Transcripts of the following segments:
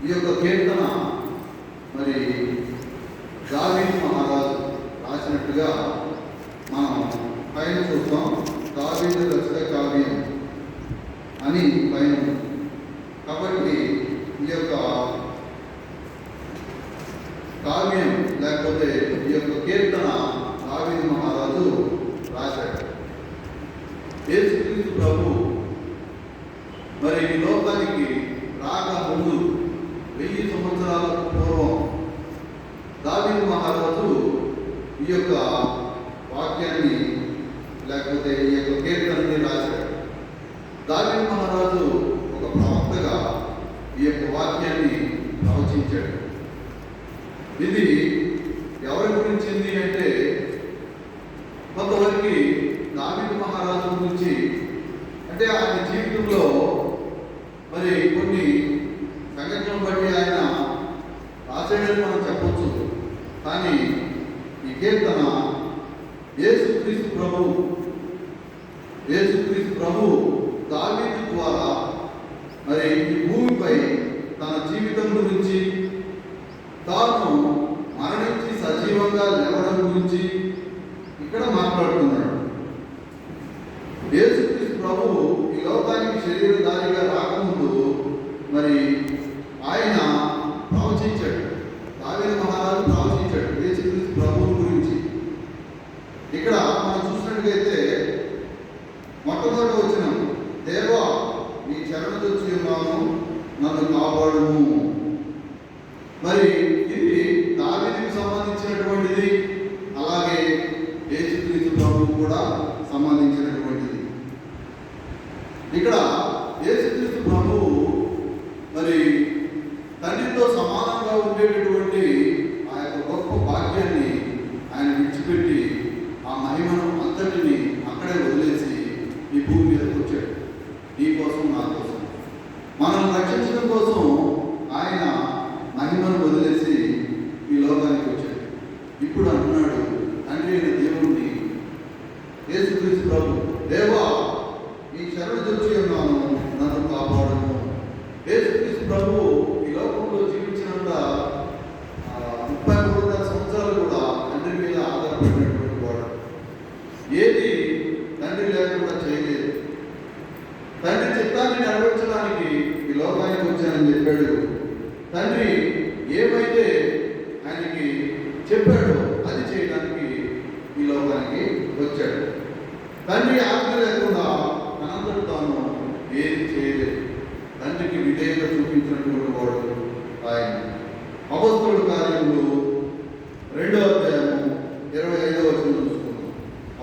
ఈ యొక్క కీర్తన మరి దావీదు మహారాజు రాసినట్టుగా మనం పైన చూస్తాం. దావీదు రచిత కావ్యం అని పైన. కాబట్టి ఈ యొక్క కావ్యం లేకపోతే ఈ యొక్క కీర్తన దావీదు మహారాజు రాశాడు. యేసుక్రీస్తు ప్రభు మరి ఈ లోకానికి రాక ముందు 1000 సంవత్సరాల పూర్వం దావీదు మహారాజు ఈ యొక్క వాక్యాన్ని లేకపోతే ఈ యొక్క కీర్తనని రాశాడు. దావీదు మహారాజు ఒక ప్రవక్తగా ఈ యొక్క వాక్యాన్ని ప్రవచించాడు. ఇది ఎవరి గురించింది అంటే కొంతవరకు దావీదు మహారాజు గురించి, అంటే ఆయన జీవితంలో మరి కొన్ని సంఘటనలు బట్టి ఆయన రాసేయడం మనం చెప్పొచ్చు. కానీ ఈ కీర్తన యేసుక్రీస్తు ప్రభు దావీదు ద్వారా మరి ఈ భూమిపై తన జీవితం గురించి, తాను మరణించి సజీవంగా లేవడం గురించి ఇక్కడ మాట్లాడుతున్నాడు. యేసుక్రీస్తు ప్రభువు ఈ లోకానికి శరీరధారిగా రాకముందు మరి ఆయన ప్రవచించాడు. దావీదు మహారాజు ప్రవచించాడు యేసుక్రీస్తు ప్రభువు గురించి. ఇక్కడ మనం చూసినట్లయితే మొట్టమొదటి వచనం, దేవా నీ శరణు వచ్చి ఉన్నాను, నన్ను కాపాడుము. మరి ఇది దావీదుకు సంబంధించినటువంటిది, అలాగే యేసుక్రీస్తు ప్రభువు కూడా సంబంధించినటువంటిది. ఇక్కడ యేసుక్రీస్తు ప్రభువు మరి తండ్రితో సమానంగా ఉండేటటువంటి ఆ యొక్క గొప్ప భాగ్యాన్ని ఆయన విడిచిపెట్టి ఆ మహిమను అంతటిని అక్కడే వదిలేసి ఈ భూమి మీదకి వచ్చాడు. నీ కోసం, నా కోసం, మనం రక్షించడం కోసం ఆయన మహిమను వదిలేసి ఈ లోకానికి వచ్చాడు. ఇప్పుడు అంటున్నాడు తండ్రి అయిన దేవుణ్ణి, యేసుక్రీస్తు ప్రభు, దేవా నీ శరణు వచ్చి ఉన్నాను, నన్ను కాపాడును. యేసుక్రీస్తు ప్రభు ఈ లోకంలో జీవించినంత 33 సంవత్సరాలు కూడా తండ్రి మీద ఆధారపడినటువంటి వాడు. ఏది తండ్రి లేకుండా చేయలేదు. తండ్రి చిత్తాన్ని నెరవేర్చడానికి ఈ లోకానికి వచ్చానని చెప్పాడు. తండ్రి ఏమైతే ఆయనకి చెప్పాడో అది చేయడానికి ఈ లోకానికి వచ్చాడు. తండ్రి ఆజ్ఞ లేకుండా తనంతట తాను ఏది చేయలేదు. తండ్రికి విధేయత చూపించినటువంటి వాడు ఆయన. అపొస్తలుల కార్యములు 2వ అధ్యాయము 25వ వచనం చూసుకుందాం.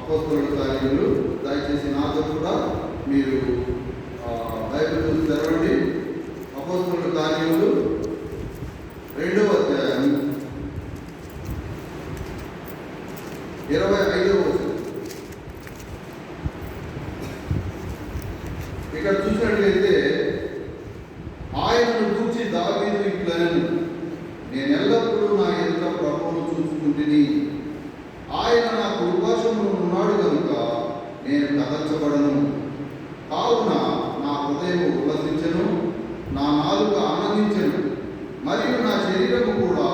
అపొస్తలుల కార్యములు, దయచేసి నాతో కూడా మీరు బైబిల్ చూసి తెరవండి. అపొస్తలుల కార్యములు 2వ అధ్యాయం 25వ వచనం. ఇక్కడ చూసినట్లయితే ఆయనను చూసి దావీదు ఇట్లనెను, నేను ఎల్లప్పుడూ నా ఎదుట ప్రభువును చూసుకుంటుని, ఆయన నా కుడిపార్శ్వమున ఉన్నాడు కనుక నేను కదల్చబడను. కావున నా హృదయం ఉల్లసించెను, నా నాలుక ఆనందించెను, మరియు నా శరీరము కూడా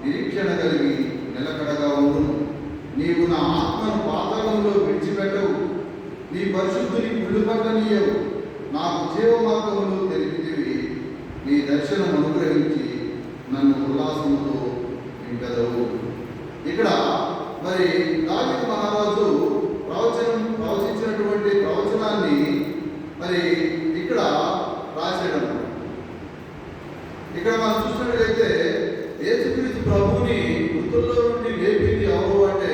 నిరీక్షణ కలిగి నిలకడగా ఉండును. నీవు నా ఆత్మను పాతాళంలో విడిచిపెట్టవు, నీ పరిశుద్ధుని కుళ్ళుపట్టనీయవు. నాకు జీవమార్గములు తెలిపితివి, నీ దర్శనం అనుగ్రహించి నన్ను ఉల్లాసముతో నింపెదవు. ఇక్కడ మరి దావీదు మహారాజు ప్రవచించినటువంటి ప్రవచనాన్ని మరి ఇక్కడ రాసేయడం. ఇక్కడ మనం చూసినట్లయితే యేసుక్రీస్తు ప్రభువుని మృతుల్లో నుండి లేపింది ఎవరు అంటే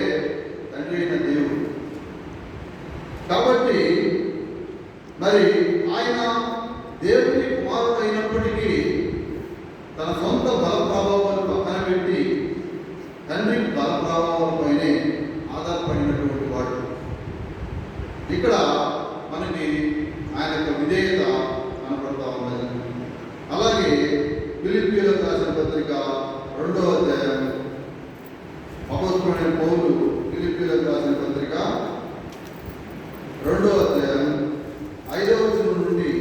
తండ్రి అయిన దేవుడు. కాబట్టి మరి ఆయన దేవుని కుమారుడు అయినప్పటికీ తన సొంత బల ప్రభావాలు పక్కన పెట్టి తండ్రి బల ప్రభావాలపైనే ఆధారపడినటువంటి వాడు. ఇక్కడ మనకి ఆయన యొక్క విధేయత కనపడతా ఉన్నది. అలాగే ఫిలిప్పీయులకు రాసిన పత్రిక 2వ అధ్యాయం, అపొస్తలుడైన పౌలు ఫిలిప్పీయులకు రాసిన పత్రిక 2వ అధ్యాయం 5వ వచనం నుండి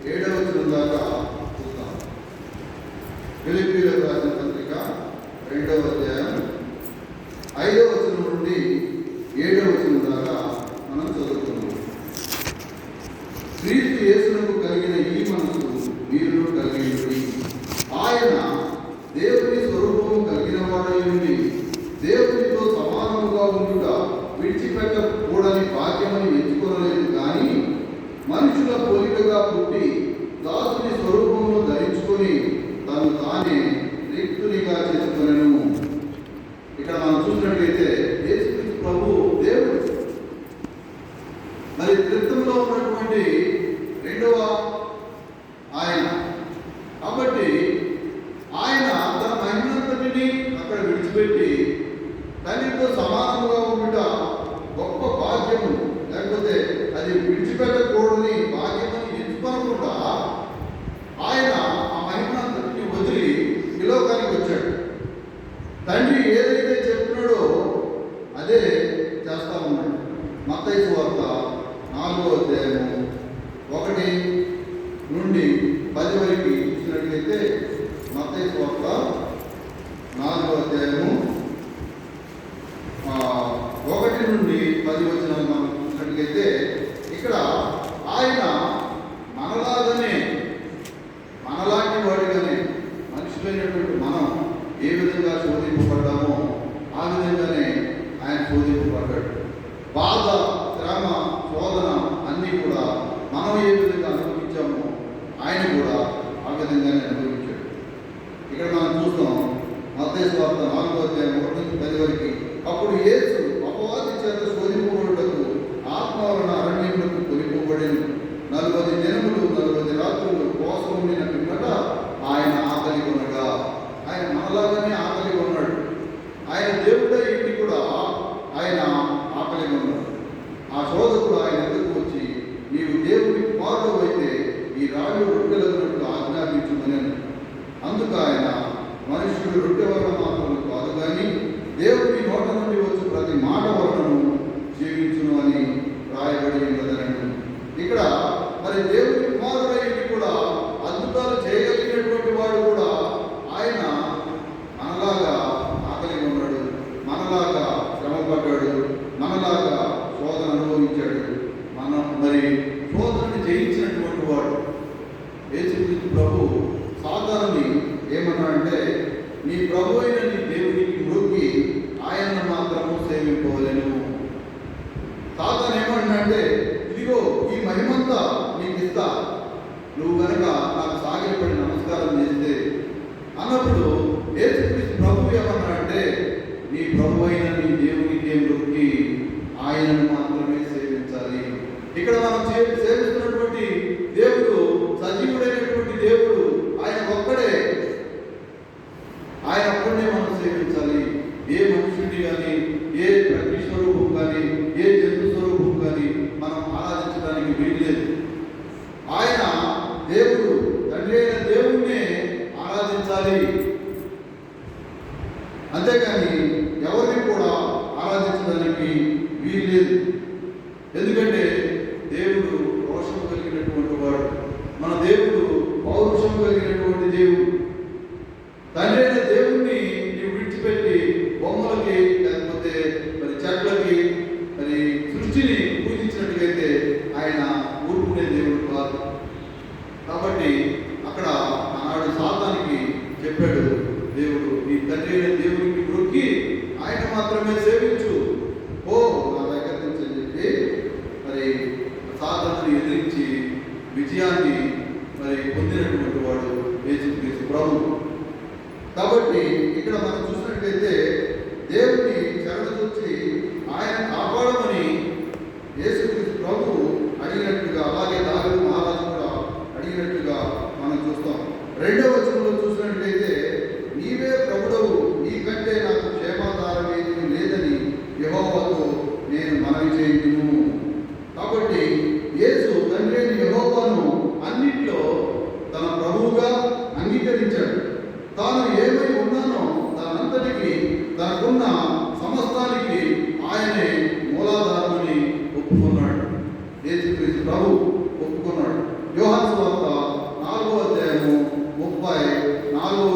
7వ వచనం దాకా చూద్దాం. ఫిలిప్పీయులకు రాసిన పత్రిక 2వ అధ్యాయం 5వ వచనం నుండి 7వ వచనం దాకా మనం చదువుతున్నాం. క్రీస్తు యేసునకు కలిగిన ఈ మనసు మీరును కలిగి ఉండి, ఆయన దేవుని స్వరూపము కలిగిన వాడై ఉండి దేవునితో సమానముగా ఉండుట విడిచిపెట్టకూడని భాగ్యమని ఎంచుకోలేదు, కానీ మనుషుల పోలికగా పుట్టి దాసుని స్వరూపమును ధరించుకొని తను తానే రిక్తునిగా చేసుకొనెను. ఇక్కడ మనం చూసినట్లయితే యేసుక్రీస్తు ప్రభు దేవుడు, మరి త్రిత్వంలో ఉన్నటువంటి రెండవ ఆయన. కాబట్టి ఆయన తన మహిమంతటిని అక్కడ విడిచిపెట్టి తండ్రితో సమానముగా ఉండుట గొప్ప భాగ్యము, లేకపోతే అది విడిచిపెట్టకూడని భాగ్యమని ఎంచుకోనకుండా ఆయన ఆ మహిమంతటిని వదిలి ఈ లోకానికి వచ్చాడు. తండ్రి ఏదైతే చెప్తున్నాడో అదే చేస్తా ఉన్నాడు. మత్తయి సువార్త 4వ అధ్యాయము 1 నుండి 10 వరకు చూసినట్లయితే, మత్తయి సువార్త 4వ అధ్యాయము 1 నుండి 10 వచనాలు మనం చూసినట్లయితే, ఇక్కడ ఆయన మనలాంటి వాడిగానే మనుషులైనటువంటి మనం ఏ విధంగా శోధింపబడ్డామో ఆ విధంగానే ఆయన శోధింపబడ్డాడు. బాధ, శ్రమ, శోధన అన్నీ కూడా మనం ఏ విధంగా అనుభవించామో ఆయన కూడా ఆ విధంగానే అనుభవించాడు. ఇక్కడ మనం చూస్తాం మత్తయి సువార్త 4వ అధ్యాయం 1 నుంచి 10 వరకు. అప్పుడు యేసు అపవాది చేత శోధింపబడుటకు ఆత్మ వలన అరణ్యములకు కొనిపోబడెను. 40 దినములు 40 రాత్రులు ఉపవాసం ఉండిన పిమ్మట ఆయన ఆకలి కొనగా, ఆయన మనలాగానే ఆకలి కొన్నాడు. ఆయన దేవుడై ఇంటి కూడా ఆయన ఆకలి కొన్నాడు. ఆ శోధకుడు ఆయన ఎదురుకు వచ్చి, నీవు దేవుడి కుమారుడు అయితే ఈ రాళ్ళు రొట్టెలగినట్లు ఆజ్ఞాపించుమని. అందుకు ఆయన, మనుష్యుడు రొట్టె వలన మాత్రం కాదు కానీ దేవుడి నోట నుండి వచ్చి ప్రతి మాట వలనను జీవించును అని రాయబడి ఉన్నదనండి. ఇక్కడ మరి దేవుడి కుమారుడైంది కూడా అద్భుతాలు చేయగలిగినటువంటి వాడు కూడా ఆయన మనలాగా ఆకలి ఉన్నాడు, మనలాగా శ్రమపడ్డాడు, మనలాగా శోధన అనుభవించాడు. మనం మరి శోధనని జయించినటువంటి వాడు. యేసుక్రీస్తు ప్రభు సాతానుని ఏమన్నాడంటే, నీ ప్రభు అయిన నీ దేవునికి మొక్కి ఆయనను మాత్రము సేవింపవలెను. సాతాను ఏమన్నాడంటే, ఇదిగో ఈ మహిమంతా నీకు ఇస్తా, నువ్వు కనుక నాకు సాగిలపడి నమస్కారం చేస్తే అన్నప్పుడు యేసుక్రీస్తు ప్రభు ఏమన్నాడంటే, నీ ప్రభు అయిన నీ దేవునికి మొక్కి ఆయనను మాత్రమే సేవించాలి. ఇక్కడ మనం సేవిస్తున్నటువంటి దేవుడు సజీవుడైనటువంటి దేవుడు, ఆయన ఒక్కడే. ఆయన ఒక్కడే మనం సేవించాలి. ఏ మనుషుడిని కానీ, ఏ ప్రకృతి స్వరూపం కానీ, ఏ జంతు స్వరూపం కానీ మనం ఆరాధించడానికి వీల్లేదు. ఆయన దేవుడు, తండ్రి అయిన దేవుణ్ణే ఆరాధించాలి. అంతేకాని ఎవరిని కూడా ఆరాధించడానికి వీల్లేదు. ఎందుకంటే దేవుడు రోషం కలిగినటువంటి వాడు, మన దేవుడు పౌరుషం కలిగినటువంటి దేవుడు. తండ్రి అయిన దేవుణ్ణి నీవు విడిచిపెట్టి బొమ్మలకి, లేకపోతే మరి చెట్లకి, మరి సృష్టిని పూజించినట్టుగైతే ఆయన ఊరుకునే దేవుడు కాదు. కాబట్టి అక్కడ ఆనాడు సాతానికి చెప్పాడు దేవుడు, నీ తండ్రి అయిన దేవునికి మొక్కి ఆయన మాత్రమే సేవించు, ఓ నా దగ్గర నుంచి అని చెప్పి మరి సాతానుని ఎదిరించి విజయాన్ని మరి పొందినటువంటి వాడు యేసుక్రీస్తు ప్రభు. కాబట్టి ఇక్కడ మనం చూసినట్లయితే దేవుని శరణుచొచ్చి ఆయన కాపాడమని యేసుక్రీస్తు ప్రభు అడిగినట్టుగా, అలాగే దావీదు మహారాజు కూడా అడిగినట్టుగా మనం చూస్తాం. 2వ వచనంలో చూసినట్లయితే, నీవే ప్రభుడవు, నీకంటే నాకు క్షేమాధారం ఏమీ లేదని యెహోవాతో నేను మనవి చేయుదును. కాబట్టి యేసు తండ్రి అయిన యెహోవాను అన్నింటిలో తన ప్రభువుగా అంగీకరించాడు. తాను ఏమై ఉన్నానో దానంతటికి, తనకున్న సమస్తానికి ఆయనే మూలాధారమని ఒప్పుకున్నాడు. యేసుక్రీస్తు ప్రభు ఒప్పుకున్నాడు. యోహాను సువార్త 4వ అధ్యాయము 34వ